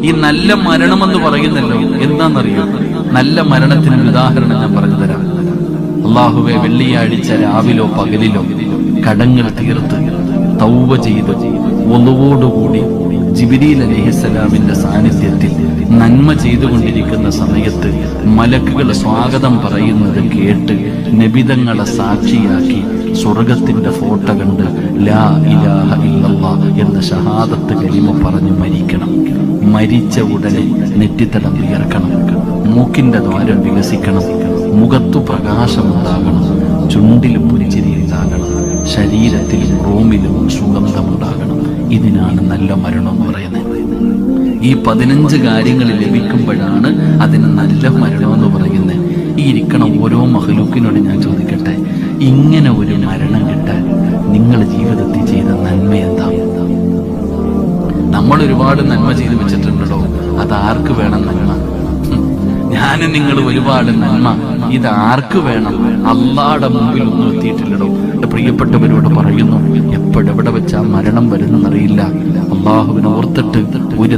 ഈ നല്ല മരണമെന്ന് പറയുന്നല്ലോ എന്താണെന്നറിയോ? നല്ല മരണത്തിന് ഉദാഹരണം ഞാൻ പറഞ്ഞു തരാം. അള്ളാഹുവെ, വെള്ളിയാഴ്ച രാവിലോ പകലിലോ കടങ്ങൾ തീർത്ത് തൗബ ചെയ്ത് ഒന്നുവോടുകൂടി ജിബ്രീൽ അലൈഹിസ്സലാമിന്റെ സാന്നിധ്യത്തിൽ നന്മ ചെയ്തുകൊണ്ടിരിക്കുന്ന സമയത്ത് മലക്കുകൾ സ്വാഗതം പറയുന്നത് കേട്ട് നബിതങ്ങളെ സാക്ഷിയാക്കി സ്വർഗത്തിന്റെ ഫോട്ടോ കണ്ട് ലാ ഇലാഹ ഇല്ലല്ലാഹ് എന്ന ഷഹാദത്ത് കലിമ പറഞ്ഞു മരിക്കണം. മരിച്ച ഉടനെ നെറ്റിത്തടം വിയർക്കണം, മൂക്കിന്റെ ദ്വാരം വികസിക്കണം, മുഖത്തു പ്രകാശമുണ്ടാകണം, ചുണ്ടിൽ പുരിച്ചിരി ഉണ്ടാകണം, ശരീരത്തിലും റൂമിലും സുഗന്ധമുണ്ടാകണം. ഇതിനാണ് നല്ല മരണം എന്ന് പറയുന്നത്. ഈ 15 കാര്യങ്ങൾ ലഭിക്കുമ്പോഴാണ് അതിന് നല്ല മരണം എന്ന് പറയുന്നത്. ഈ ഇരിക്കണ ഓരോ മഹലൂക്കിനോട് ഞാൻ ചോദിക്കട്ടെ, ഇങ്ങനെ ഒരു മരണം കിട്ടാൻ നിങ്ങൾ ജീവിതത്തിൽ ചെയ്ത നന്മ എന്താ? നമ്മൾ ഒരുപാട് നന്മ ചെയ്തു വെച്ചിട്ടുണ്ടല്ലോ, അത് ആർക്ക് വേണം നന്മ? ഞാനും നിങ്ങൾ ഒരുപാട് നന്മ, ഇത് ആർക്ക് വേണം? അള്ളാഹുടെ മുമ്പിൽ ഒന്നും എത്തിയിട്ടില്ലടോ. പ്രിയപ്പെട്ടവരോട് പറയുന്നു, എപ്പോഴെവിടെ വെച്ചാ മരണം വരുന്നെന്നറിയില്ല. അള്ളാഹുവിനെ ഓർത്തിട്ട് ഒരു